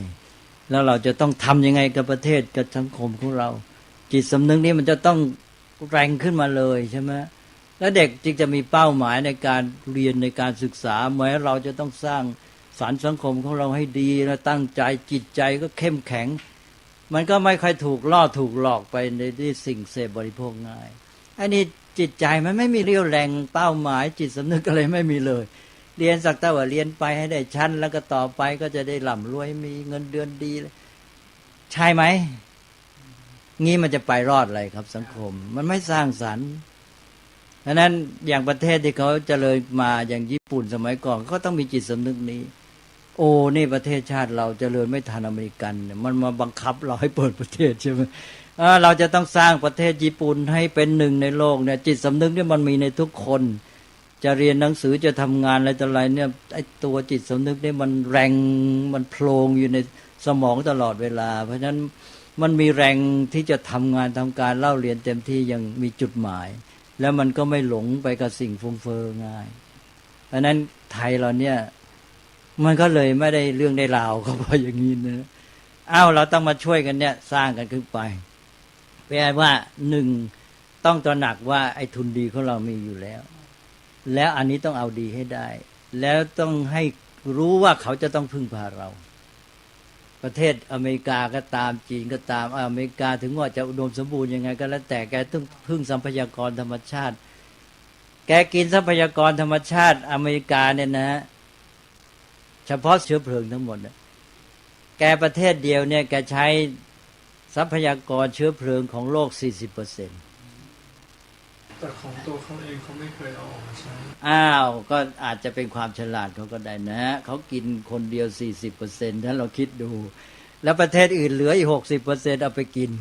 แล้วเราจะต้องทำยังไงกับประเทศกับสังคมของเราจิตสำนึกนี้มันจะต้องแรงขึ้นมาเลยใช่ไหมแล้วเด็กจึงจะมีเป้าหมายในการเรียนในการศึกษาแม้เราจะต้องสร้างสรรค์สังคมของเราให้ดีและตั้งใจจิตใจก็เข้มแข็งมันก็ไม่ค่อยถูกล่อถูกหลอกไปในที่สิ่งเสพบริโภคง่ายอันนี้จิตใจมันไม่มีเรี่ยวแรงเป้าหมายจิตสำนึกอะไรไม่มีเลยเรียนสักแต่ว่าเรียนไปให้ได้ชั้นแล้วก็ต่อไปก็จะได้ร่ำรวยมีเงินเดือนดีใช่ไหมงี้มันจะไปรอดอะไรครับสังคมมันไม่สร้างสรรค์ดังนั้นอย่างประเทศที่เขาเจริญมาอย่างญี่ปุ่นสมัยก่อนก็ต้องมีจิตสำนึกนี้โอ้นี่ประเทศชาติเราเจริญไม่ทันอเมริกันมันมาบังคับเราให้เปิดประเทศใช่ไหมเราจะต้องสร้างประเทศญี่ปุ่นให้เป็นหนึ่งในโลกเนี่ยจิตสำนึกเนี่ยมันมีในทุกคนจะเรียนหนังสือจะทำงานอะไรต่ออะไรเนี่ยไอ้ตัวจิตสำนึกเนี่ยมันแรงมันโผล่อยู่ในสมองตลอดเวลาเพราะฉะนั้นมันมีแรงที่จะทำงานทำการเล่าเรียนเต็มที่ยังมีจุดหมายแล้วมันก็ไม่หลงไปกับสิ่งฟุ้งเฟ้อง่ายเพราะนั้นไทยเราเนี่ยมันก็เลยไม่ได้เรื่องได้ราวก็เพราะอย่างนี้นะเราต้องมาช่วยกันเนี่ยสร้างกันขึ้นไปแปลว่าหนึ่งต้องตระหนักว่าไอ้ทุนดีของเรามีอยู่แล้วอันนี้ต้องเอาดีให้ได้แล้วต้องให้รู้ว่าเขาจะต้องพึ่งพาเรา ประเทศอเมริกาก็ตามจีนก็ตามอเมริกาถึงว่าจะอุดมสมบูรณ์ยังไงก็แล้วแต่แกต้องพึ่งทรัพยากรธรรมชาติแกกินทรัพยากรธรรมชาติอเมริกาเนี่ยนะเฉพาะเชื้อเพลิงทั้งหมดแกประเทศเดียวเนี่ยแกใช้ทรัพยากรเชื้อเพลิงของโลก 40% แต่ของตัวเขาเองเขาไม่เคยเอาออกมาใช้ อ้าวก็อาจจะเป็นความฉลาดเขาก็ได้นะเขากินคนเดียว 40% ถ้าเราคิดดูแล้วประเทศอื่นเหลืออีก 60% เอาไปกิน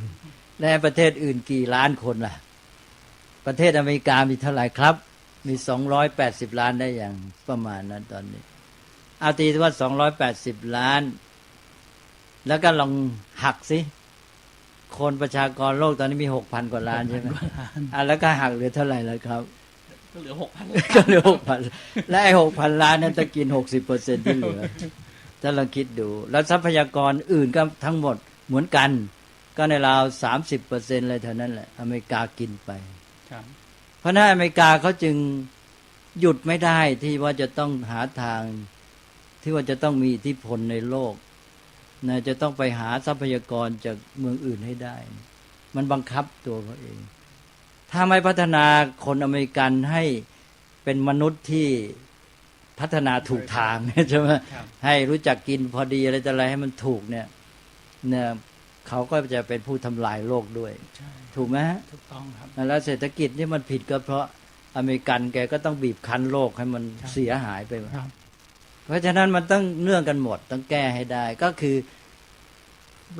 และประเทศอื่นกี่ล้านคนล่ะประเทศอเมริกามีเท่าไหร่ครับมี280ล้านได้อย่างประมาณนั้นตอนนี้เอาตีว่า280ล้านแล้วก็ลองหักสิคนประชากรโลกตอนนี้มี 6,000 กว่าล้านใช่ไหมแล้วก็หักเหลือเท่าไหร่แล้วครับก็เหลือ 6,000 ก็เหลือ 6,000 และไอ้ 6,000 ล้านนั้นจะกิน 60% ที่เหลือถ้าเราคิดดูแล้วทรัพยากรอื่นก็ทั้งหมดเหมือนกันก็ในราว 30% เลยเท่านั้นแหละอเมริกากินไปเพราะนั้นอเมริกาเขาจึงหยุดไม่ได้ที่ว่าจะต้องหาทางที่ว่าจะต้องมีอิทธิพลในโลกนะจะต้องไปหาทรัพยากรจากเมืองอื่นให้ได้มันบังคับตัวเขาเองถ้าไม่พัฒนาคนอเมริกันให้เป็นมนุษย์ที่พัฒนาถูกทางใช่ไหมให้รู้จักกินพอดีอะไรแต่อะไรให้มันถูกเนี่ยเขาก็จะเป็นผู้ทำลายโลกด้วยถูกไหมถูกต้องครับแล้วเศรษฐกิจนี่มันผิดก็เพราะอเมริกันแกก็ต้องบีบคั้นโลกให้มันเสียหายไปเพราะฉะนั้นมันต้องเนื่องกันหมดต้องแก้ให้ได้ก็คือ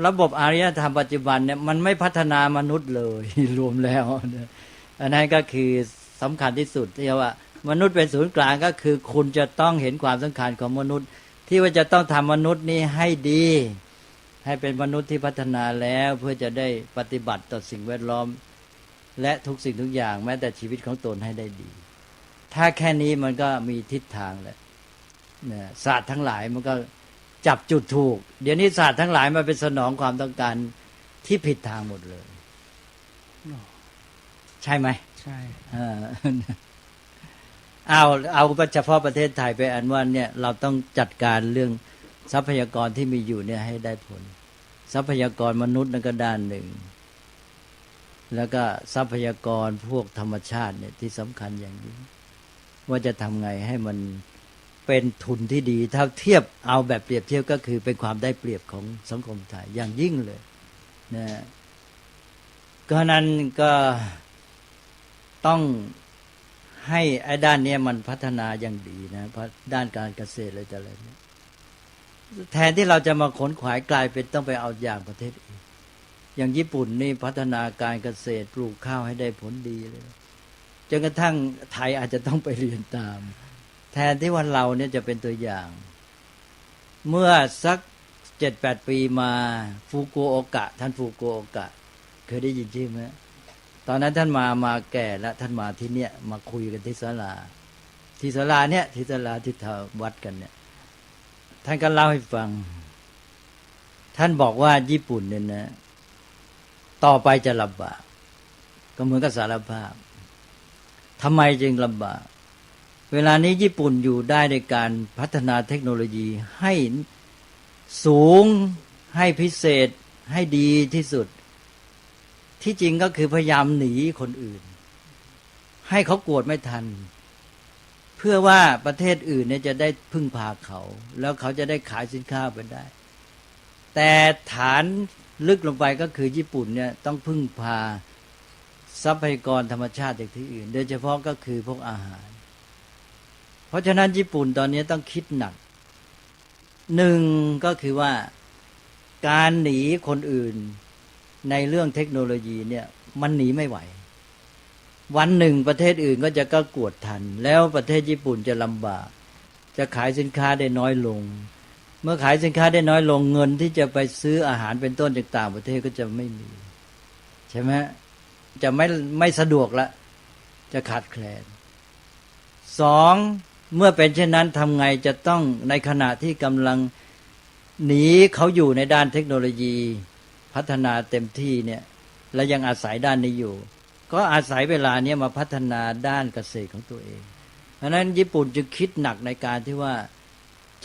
ระบบอารยธรรมปัจจุบันเนี่ยมันไม่พัฒนามนุษย์เลยรวมแล้วอันนั้นก็คือสำคัญที่สุดที่ว่ามนุษย์เป็นศูนย์กลางก็คือคุณจะต้องเห็นความสำคัญของมนุษย์ที่ว่าจะต้องทำมนุษย์นี้ให้ดีให้เป็นมนุษย์ที่พัฒนาแล้วเพื่อจะได้ปฏิบัติต่อสิ่งแวดล้อมและทุกสิ่งทุกอย่างแม้แต่ชีวิตของตนให้ได้ดีถ้าแค่นี้มันก็มีทิศทางแล้วศาสตร์ทั้งหลายมันก็จับจุดถูกเดี๋ยวนี้ศาสตร์ทั้งหลายมาเป็นสนองความต้องการที่ผิดทางหมดเลยใช่ไหมใช่เอาเฉพาะประเทศไทยไปอันว่าเนี่ยเราต้องจัดการเรื่องทรัพยากรที่มีอยู่เนี่ยให้ได้ผลทรัพยากรมนุษย์นั่นก็ด้านหนึ่งแล้วก็ทรัพยากรพวกธรรมชาติเนี่ยที่สำคัญอย่างยิ่งว่าจะทำไงให้มันเป็นทุนที่ดีถ้าเทียบเอาแบบเปรียบเทียบก็คือเป็นความได้เปรียบของสังคมไทยอย่างยิ่งเลยนะก็นั้นก็ต้องให้ไอ้ด้านนี้มันพัฒนาอย่างดีนะเพราะด้านการเกษตรอะไรแต่อะไรเนี่ยแทนที่เราจะมาขนขวายกลายเป็นต้องไปเอาอย่างประเทศอื่นอย่างญี่ปุ่นนี่พัฒนาการเกษตรปลูกข้าวให้ได้ผลดีเลยจนกระทั่งไทยอาจจะต้องไปเรียนตามแทนที่วันเราเนี่ยจะเป็นตัวอย่างเมื่อสัก 7-8 ปีมาฟุกุโอกะท่านฟุกุโอกะเคยได้ยินชื่อไหมตอนนั้นท่านมาแก่แล้วท่านมาที่เนี่ยมาคุยกันที่ศาลาเนี่ยที่ศาลาที่วัดกันเนี่ยท่านก็เล่าให้ฟังท่านบอกว่าญี่ปุ่นเนี่ยนะต่อไปจะลำบากก็เหมือนกับสารภาพทำไมจึงลำบากเวลานี้ญี่ปุ่นอยู่ได้ในการพัฒนาเทคโนโลยีให้สูงให้พิเศษให้ดีที่สุดที่จริงก็คือพยายามหนีคนอื่นให้เขากวดไม่ทันเพื่อว่าประเทศอื่นเนี่ยจะได้พึ่งพาเขาแล้วเขาจะได้ขายสินค้าไปได้แต่ฐานลึกลงไปก็คือญี่ปุ่นเนี่ยต้องพึ่งพาทรัพยากรธรรมชาติจากที่อื่นโดยเฉพาะก็คือพวกอาหารเพราะฉะนั้นญี่ปุ่นตอนนี้ต้องคิดหนักหนึ่งก็คือว่าการหนีคนอื่นในเรื่องเทคโนโลยีเนี่ยมันหนีไม่ไหววันหนึ่งประเทศอื่นก็จะก็กวดทันแล้วประเทศญี่ปุ่นจะลำบากจะขายสินค้าได้น้อยลงเมื่อขายสินค้าได้น้อยลงเงินที่จะไปซื้ออาหารเป็นต้นจากต่างประเทศก็จะไม่มีใช่ไหมจะไม่สะดวกละจะขาดแคลนสองเมื่อเป็นเช่นนั้นทำไงจะต้องในขณะที่กำลังหนีเขาอยู่ในด้านเทคโนโลยีพัฒนาเต็มที่เนี่ยและยังอาศัยด้านนี้อยู่ก็อาศัยเวลานี้มาพัฒนาด้านเกษตรของตัวเองเพราะนั้นญี่ปุ่นจึงคิดหนักในการที่ว่า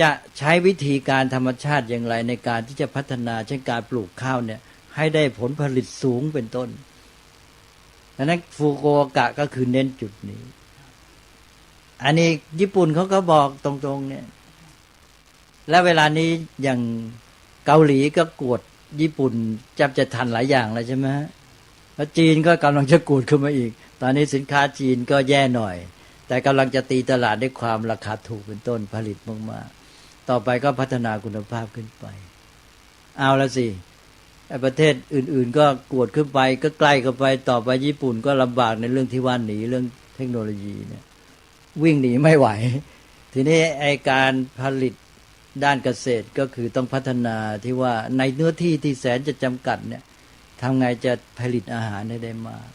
จะใช้วิธีการธรรมชาติอย่างไรในการที่จะพัฒนาเช่นการปลูกข้าวเนี่ยให้ได้ผลผลิตสูงเป็นต้นดังนั้นฟูกุโอกะก็คือเน้นจุดนี้อันนี้ญี่ปุ่นเขาก็บอกตรงๆเนี่ยและเวลานี้อย่างเกาหลีก็กวดญี่ปุ่นจับจะทันหลายอย่างแล้วใช่ไหมแล้วจีนก็กำลังจะกวดขึ้นมาอีกตอนนี้สินค้าจีนก็แย่หน่อยแต่กำลังจะตีตลาดด้วยความราคาถูกเป็นต้นผลิตมากๆต่อไปก็พัฒนาคุณภาพขึ้นไปเอาละสิประเทศอื่นๆก็กวดขึ้นไปก็ใกล้เข้าไปต่อไปญี่ปุ่นก็ลำบากในเรื่องที่ว่าหนีเรื่องเทคโนโลยีเนี่ยวิ่งหนีไม่ไหวทีนี้ไอการผลิตด้านเกษตรก็คือต้องพัฒนาที่ว่าในเนื้อที่ที่แสนจะจำกัดเนี่ยทำไงจะผลิตอาหารได้มาก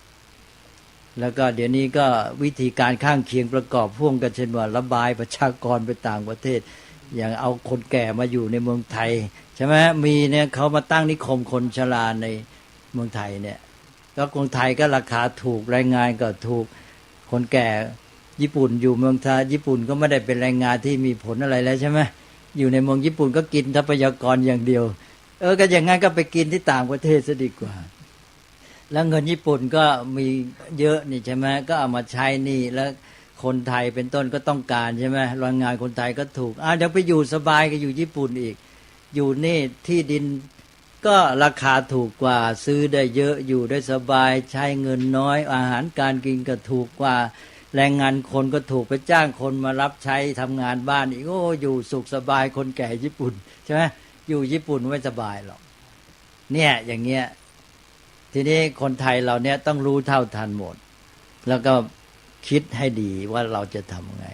แล้วก็เดี๋ยวนี้ก็วิธีการข้างเคียงประกอบพ่วงกันเช่นว่าระบายประชากรไปต่างประเทศอย่างเอาคนแก่มาอยู่ในเมืองไทยใช่ไหมมีเนี่ยเขามาตั้งนิคมคนชราในเมืองไทยเนี่ยก็คนไทยก็ราคาถูกแรงงานก็ถูกคนแก่ญี่ปุ่นอยู่เมืองไทยญี่ปุ่นก็ไม่ได้เป็นแรงงานที่มีผลอะไรแล้วใช่ไหมอยู่ในเมืองญี่ปุ่นก็กินทรัพยากรอย่างเดียวก็อย่างงั้นก็ไปกินที่ต่างประเทศซะดีกว่าแล้วเงินญี่ปุ่นก็มีเยอะนี่ใช่ไหมก็เอามาใช้นี่แล้วคนไทยเป็นต้นก็ต้องการใช่ไหมแรงงานคนไทยก็ถูกเดี๋ยวไปอยู่สบายก็อยู่ญี่ปุ่นอีกอยู่นี่ที่ดินก็ราคาถูกกว่าซื้อได้เยอะอยู่ได้สบายใช้เงินน้อยอาหารการกินก็ถูกกว่าแรงงานคนก็ถูกไปจ้างคนมารับใช้ทำงานบ้านอีกอยู่สุขสบายคนแก่ญี่ปุ่นใช่ไหมอยู่ญี่ปุ่นไม่สบายหรอกเนี่ยอย่างเงี้ยทีนี้คนไทยเราเนี่ยต้องรู้เท่าทันหมดแล้วก็คิดให้ดีว่าเราจะทำไง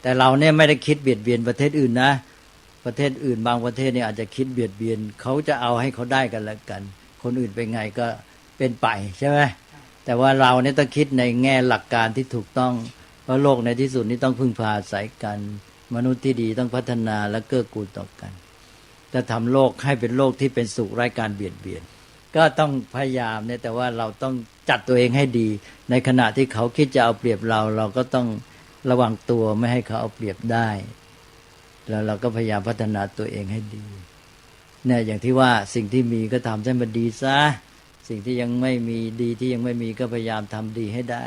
แต่เราเนี่ยไม่ได้คิดเบียดเบียนประเทศอื่นนะประเทศอื่นบางประเทศเนี่ยอาจจะคิดเบียดเบียนเขาจะเอาให้เขาได้กันแล้วกันคนอื่นเป็นไงก็เป็นไปใช่ไหมแต่ว่าเราเนี่ยต้องคิดในแง่หลักการที่ถูกต้องเพราะโลกในที่สุดนี้ต้องพึ่งพาอาศัยกันมนุษย์ที่ดีต้องพัฒนาและเกื้อกูลต่อกันจะทำโลกให้เป็นโลกที่เป็นสุขไร้การเบียดเบียนก็ต้องพยายามเนี่ยแต่ว่าเราต้องจัดตัวเองให้ดีในขณะที่เขาคิดจะเอาเปรียบเราเราก็ต้องระวังตัวไม่ให้เขาเอาเปรียบได้แล้วเราก็พยายามพัฒนาตัวเองให้ดีเนี่ยอย่างที่ว่าสิ่งที่มีก็ทำให้มันดีซะสิ่งที่ยังไม่มีดีที่ยังไม่มีก็พยายามทำดีให้ได้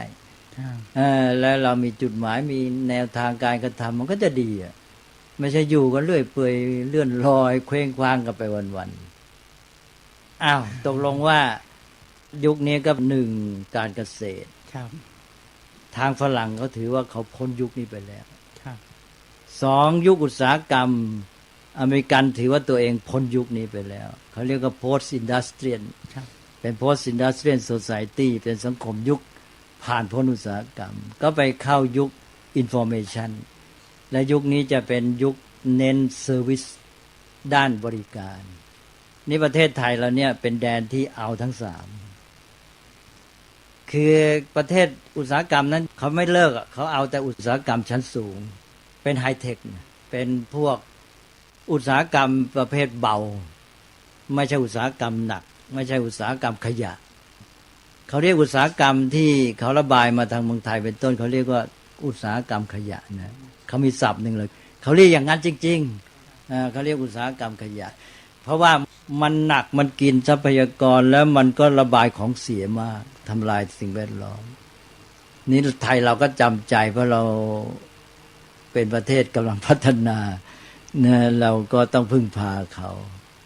แล้วเรามีจุดหมายมีแนวทางการกระทำมันก็จะดีไม่ใช่อยู่กันเรื่อยเปื่อยเลื่อนลอยเคว้งคว้างกันไปวันๆตกลงว่ายุคนี้ก็หนึ่งการเกษตรทางฝรั่งเขาถือว่าเขาพ้นยุคนี้ไปแล้วสองยุคอุตสาหกรรมอเมริกันถือว่าตัวเองพ้นยุคนี้ไปแล้วเขาเรียกว่า post industrial เป็น post industrial society เป็นสังคมยุคผ่านพ้นอุตสาหกรรมก็ไปเข้ายุค information และยุคนี้จะเป็นยุคเน้น service ด้านบริการนี่ประเทศไทยเราเนี่ยเป็นแดนที่เอาทั้งสามคือประเทศอุตสาหกรรมนั้นเขาไม่เลิกเขาเอาแต่อุตสาหกรรมชั้นสูงเป็นไฮเทคเป็นพวกอุตสาหกรรมประเภทเบาไม่ใช่อุตสาหกรรมหนักไม่ใช่อุตสาหกรรมขยะเขาเรียกอุตสาหกรรมที่เขาระบายมาทางเมืองไทยเป็นต้นเขาเรียกว่าอุตสาหกรรมขยะนะเขามีศัพท์หนึ่งเลยเขาเรียกอย่างนั้นจริงๆเขาเรียกอุตสาหกรรมขยะเพราะว่ามันหนักมันกินทรัพยากรแล้วมันก็ระบายของเสียมากทำลายสิ่งแวดล้อมนี่ไทยเราก็จำใจเพราะเราเป็นประเทศกำลังพัฒนาเนี่ยเราก็ต้องพึ่งพาเขา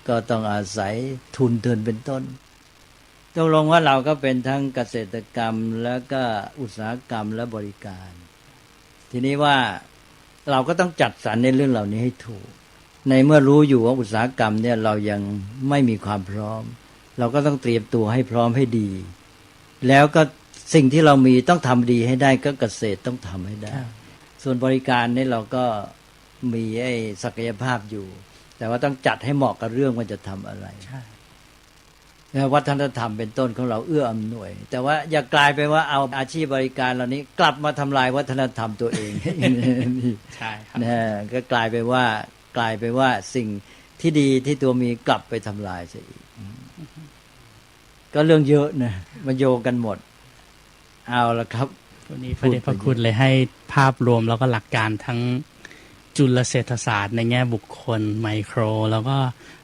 ก็ต้องอาศัยทุนเทินเป็นต้นตกลงว่าเราก็เป็นทั้งเกษตรกรรมแล้วก็อุตสาหกรรมและบริการทีนี้ว่าเราก็ต้องจัดสรรในเรื่องเหล่านี้ให้ถูกในเมื่อรู้อยู่ว่าอุตสาหกรรมเนี่ยเรายังไม่มีความพร้อมเราก็ต้องเตรียมตัวให้พร้อมให้ดีแล้วก็สิ่งที่เรามีต้องทำดีให้ได้ก็เกษตรต้องทำให้ได้ส่วนบริการนี่เราก็มีศักยภาพอยู่แต่ว่าต้องจัดให้เหมาะกับเรื่องว่าจะทำอะไรวัฒนธรรมเป็นต้นของเราเอื้ออำนวยแต่ว่าอย่ากลายไปว่าเอาอาชีพบริการเหล่านี้กลับมาทำลายวัฒนธรรมตัวเองใช่ครับก็กลายไปว่าสิ่งที่ดีที่ตัวมีกลับไปทำลายซะอีกก็เรื่องเยอะนะมันโยงกันหมดเอาละครับ วันนี้พระเดชพระคุณเลยให้ภาพรวมแล้วก็หลักการทั้ง จุลเศรษฐศาสตร์ในแง่บุคคลไมโครแล้วก็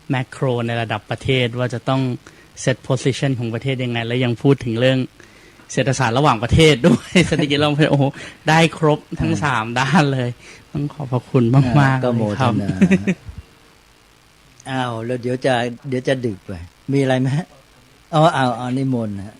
แมคโครในระดับประเทศว่าจะต้องเซตโพสิชันของประเทศยังไงแล้วยังพูดถึงเรื่องเศรษฐศาสตร์ระหว่างประเทศด้วยเศรษฐกิจระหว่างประเทศโอ้โหได้ครบทั้ง3ด้านเลยต้องขอบพระคุณมากๆ ก็ เล โม ย ท ครับ นาอ้าวแล้วเดี๋ยวจะดึกไป มีอะไรไหมเอานิมนต์นะ